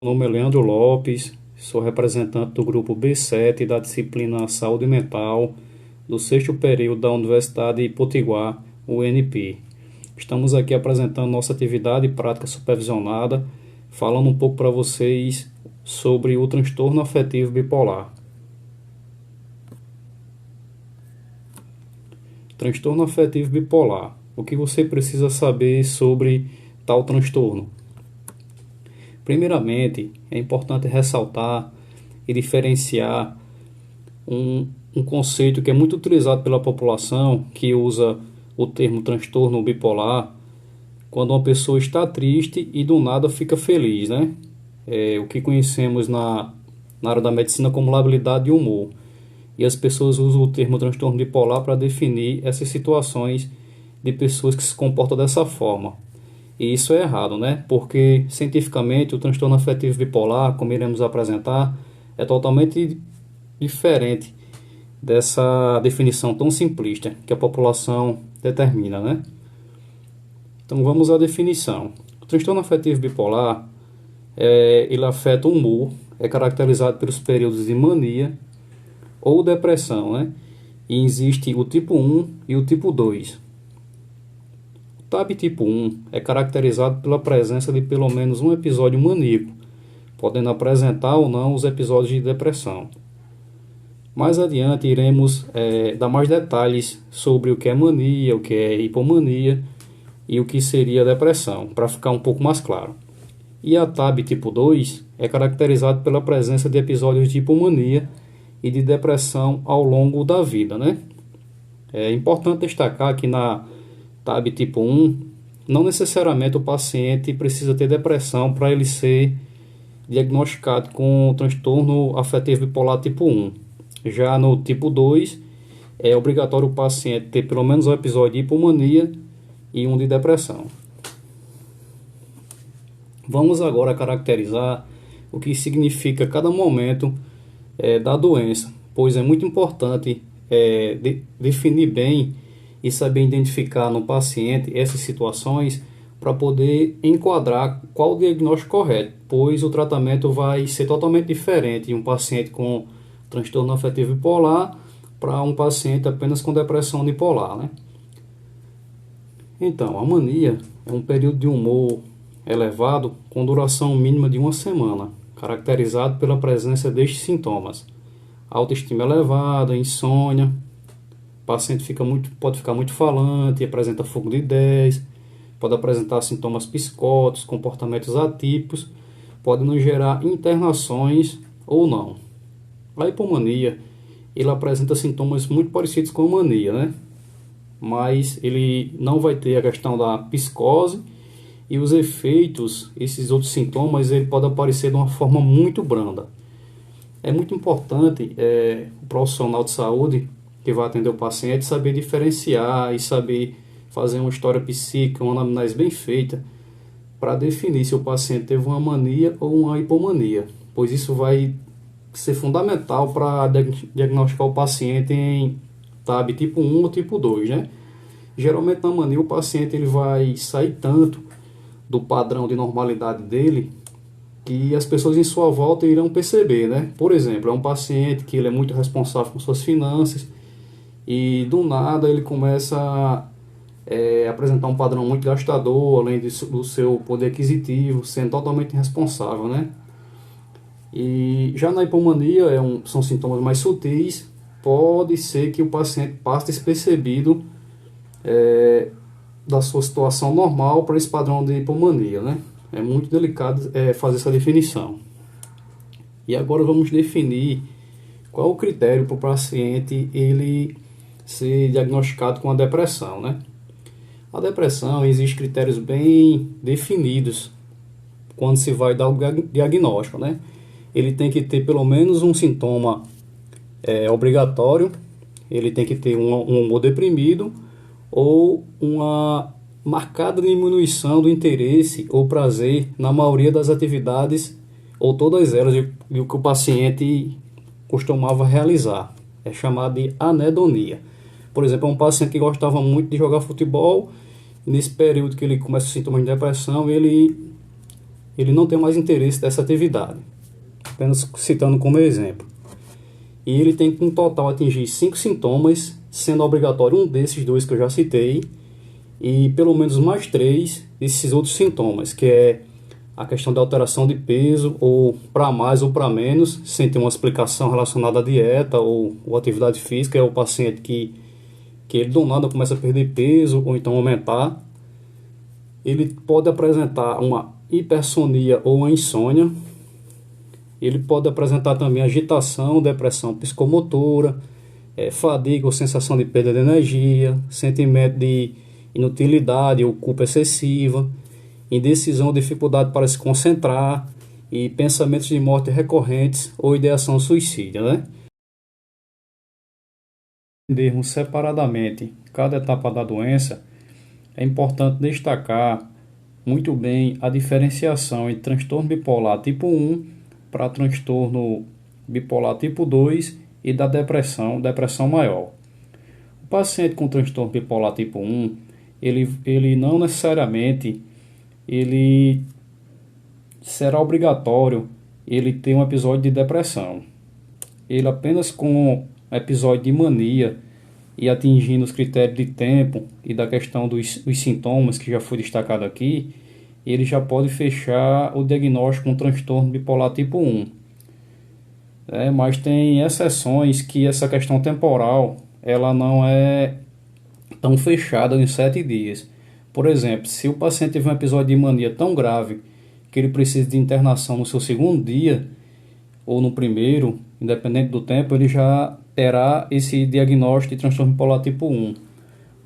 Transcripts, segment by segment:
Meu nome é Leandro Lopes, sou representante do grupo B7 da disciplina Saúde Mental do sexto período da Universidade Potiguar, UNP. Estamos aqui apresentando nossa atividade prática supervisionada, falando um pouco para vocês sobre o transtorno afetivo bipolar. Transtorno afetivo bipolar. O que você precisa saber sobre tal transtorno? Primeiramente, é importante ressaltar e diferenciar um conceito que é muito utilizado pela população, que usa o termo transtorno bipolar, quando uma pessoa está triste e do nada fica feliz, né? É o que conhecemos na área da medicina como labilidade de humor. E as pessoas usam o termo transtorno bipolar para definir essas situações de pessoas que se comportam dessa forma. E isso é errado, né? Porque cientificamente o transtorno afetivo bipolar, como iremos apresentar, é totalmente diferente dessa definição tão simplista que a população determina, né? Então vamos à definição. O transtorno afetivo bipolar, ele afeta o humor, é caracterizado pelos períodos de mania ou depressão, né? E existe o tipo 1 e o tipo 2. O TAB tipo 1 é caracterizado pela presença de pelo menos um episódio maníaco, podendo apresentar ou não os episódios de depressão. Mais adiante iremos dar mais detalhes sobre o que é mania, o que é hipomania e o que seria depressão, para ficar um pouco mais claro. E a TAB tipo 2 é caracterizado pela presença de episódios de hipomania e de depressão ao longo da vida, né? É importante destacar que na TAB tipo 1, não necessariamente o paciente precisa ter depressão para ele ser diagnosticado com transtorno afetivo bipolar tipo 1. Já no tipo 2, é obrigatório o paciente ter pelo menos um episódio de hipomania e um de depressão. Vamos agora caracterizar o que significa cada momento da doença, pois é muito importante definir bem e saber identificar no paciente essas situações para poder enquadrar qual o diagnóstico correto, pois o tratamento vai ser totalmente diferente em um paciente com transtorno afetivo bipolar para um paciente apenas com depressão unipolar, né? Então, a mania é um período de humor elevado com duração mínima de uma semana, caracterizado pela presença destes sintomas: autoestima elevada, insônia, o paciente pode ficar muito falante, apresenta fogo de ideias, pode apresentar sintomas psicóticos, comportamentos atípicos, pode nos gerar internações ou não. A hipomania, ele apresenta sintomas muito parecidos com a mania, né? Mas ele não vai ter a questão da psicose e os efeitos, esses outros sintomas, ele pode aparecer de uma forma muito branda. É muito importante o profissional de saúde que vai atender o paciente saber diferenciar e saber fazer uma história psíquica, uma anamnese bem feita, para definir se o paciente teve uma mania ou uma hipomania, pois isso vai ser fundamental para diagnosticar o paciente em TAB tipo 1 ou tipo 2, né? Geralmente na mania o paciente ele vai sair tanto do padrão de normalidade dele que as pessoas em sua volta irão perceber, né? Por exemplo, é um paciente que ele é muito responsável com suas finanças e do nada ele começa a apresentar um padrão muito gastador, além do seu poder aquisitivo, sendo totalmente irresponsável, né? E já na hipomania são sintomas mais sutis, pode ser que o paciente passe despercebido da sua situação normal para esse padrão de hipomania, né? É muito delicado fazer essa definição. E agora vamos definir qual o critério para o paciente ele ser diagnosticado com a depressão, né? A depressão, existem critérios bem definidos quando se vai dar o diagnóstico, né? Ele tem que ter pelo menos um sintoma obrigatório, ele tem que ter um humor deprimido ou uma marcada diminuição do interesse ou prazer na maioria das atividades ou todas elas de que o paciente costumava realizar. É chamado de anedonia. Por exemplo, um paciente que gostava muito de jogar futebol, nesse período que ele começa sintomas de depressão, ele ele não tem mais interesse dessa atividade, apenas citando como exemplo. E ele tem que, em total, atingir 5 sintomas, sendo obrigatório um desses dois que eu já citei, e pelo menos mais 3 desses outros sintomas, que é a questão da alteração de peso, ou para mais ou para menos, sem ter uma explicação relacionada à dieta ou atividade física. É o paciente que ele do nada começa a perder peso ou então aumentar. Ele pode apresentar uma hipersonia ou uma insônia. Ele pode apresentar também agitação, depressão psicomotora, fadiga ou sensação de perda de energia, sentimento de inutilidade ou culpa excessiva, indecisão ou dificuldade para se concentrar e pensamentos de morte recorrentes ou ideação suicida, né? Entendermos separadamente cada etapa da doença, é importante destacar muito bem a diferenciação entre transtorno bipolar tipo 1 para transtorno bipolar tipo 2 e da depressão maior. O paciente com transtorno bipolar tipo 1, ele não necessariamente ele será obrigatório ele ter um episódio de depressão. Ele apenas com episódio de mania e atingindo os critérios de tempo e da questão dos sintomas que já foi destacado aqui, ele já pode fechar o diagnóstico com transtorno bipolar tipo 1. Mas tem exceções que essa questão temporal ela não é tão fechada em 7 dias. Por exemplo, se o paciente tiver um episódio de mania tão grave que ele precisa de internação no seu segundo dia ou no primeiro, independente do tempo, ele já terá esse diagnóstico de transtorno bipolar tipo 1.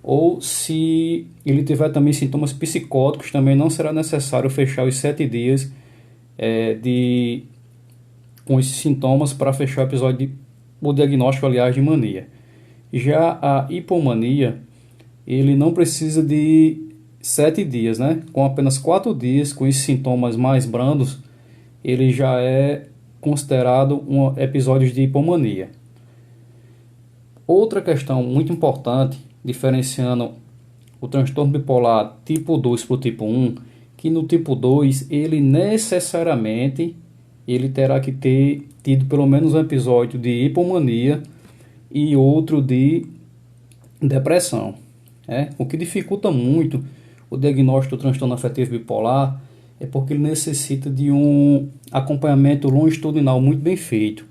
Ou se ele tiver também sintomas psicóticos, também não será necessário fechar os 7 dias com esses sintomas para fechar o diagnóstico, aliás, de mania. Já a hipomania, ele não precisa de 7 dias, né? Com apenas 4 dias, com esses sintomas mais brandos, ele já é considerado um episódio de hipomania. Outra questão muito importante, diferenciando o transtorno bipolar tipo 2 para o tipo 1, que no tipo 2 ele necessariamente ele terá que ter tido pelo menos um episódio de hipomania e outro de depressão. O que dificulta muito o diagnóstico do transtorno afetivo bipolar é porque ele necessita de um acompanhamento longitudinal muito bem feito.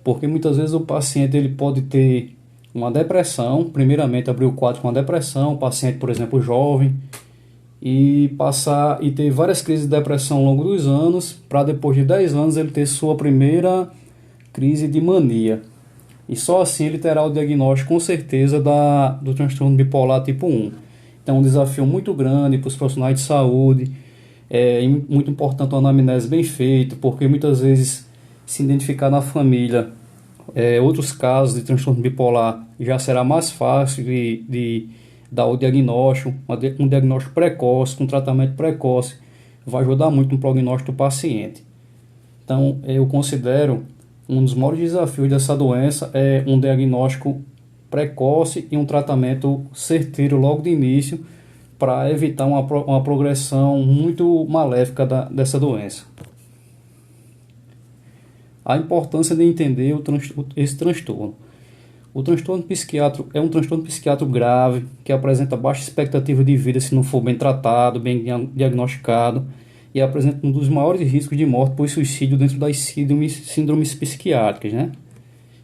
Porque muitas vezes o paciente ele pode ter uma depressão, primeiramente abrir o quadro com uma depressão, o paciente, por exemplo, jovem, e passar e ter várias crises de depressão ao longo dos anos, para depois de 10 anos ele ter sua primeira crise de mania. E só assim ele terá o diagnóstico com certeza do transtorno bipolar tipo 1. Então é um desafio muito grande para os profissionais de saúde, é muito importante uma anamnese bem feita, porque muitas vezes se identificar na família outros casos de transtorno bipolar já será mais fácil de dar o diagnóstico, um diagnóstico precoce, um tratamento precoce, vai ajudar muito no prognóstico do paciente. Então eu considero um dos maiores desafios dessa doença é um diagnóstico precoce e um tratamento certeiro logo de início para evitar uma progressão muito maléfica dessa doença. A importância de entender esse transtorno. O transtorno psiquiátrico é um transtorno psiquiátrico grave que apresenta baixa expectativa de vida se não for bem tratado, bem diagnosticado, e apresenta um dos maiores riscos de morte por suicídio dentro das síndromes psiquiátricas, né?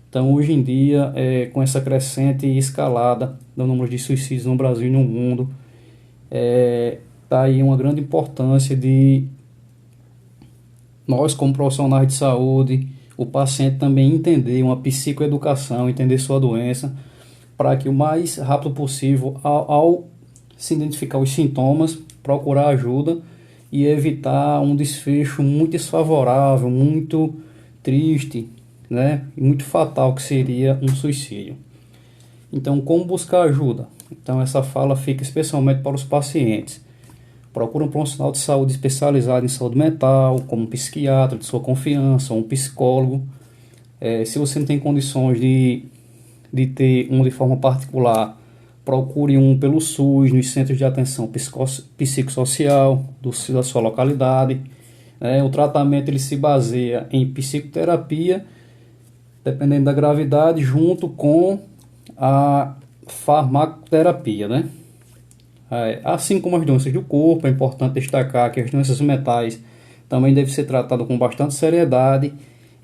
Então, hoje em dia, com essa crescente escalada do número de suicídios no Brasil e no mundo, está aí uma grande importância de nós, como profissionais de saúde, o paciente também entender uma psicoeducação, entender sua doença, para que o mais rápido possível, ao se identificar os sintomas, procurar ajuda e evitar um desfecho muito desfavorável, muito triste, né, e muito fatal, que seria um suicídio. Então, como buscar ajuda? Então, essa fala fica especialmente para os pacientes. Procure um profissional de saúde especializado em saúde mental, como um psiquiatra de sua confiança, ou um psicólogo. Se você não tem condições de ter um de forma particular, procure um pelo SUS, nos centros de atenção psicossocial da sua localidade. O tratamento ele se baseia em psicoterapia, dependendo da gravidade, junto com a farmacoterapia, né? Assim como as doenças do corpo, é importante destacar que as doenças mentais também devem ser tratadas com bastante seriedade,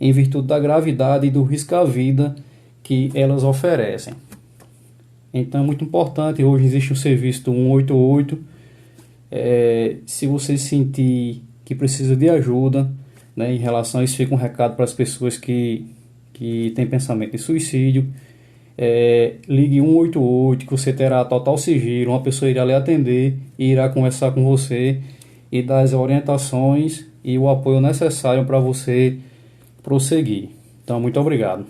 em virtude da gravidade e do risco à vida que elas oferecem. Então é muito importante, hoje existe um serviço do 188, se você sentir que precisa de ajuda, né, em relação a isso, fica um recado para as pessoas que têm pensamento de suicídio. Ligue 188, que você terá total sigilo, uma pessoa irá lhe atender e irá conversar com você e dar as orientações e o apoio necessário para você prosseguir. Então, muito obrigado.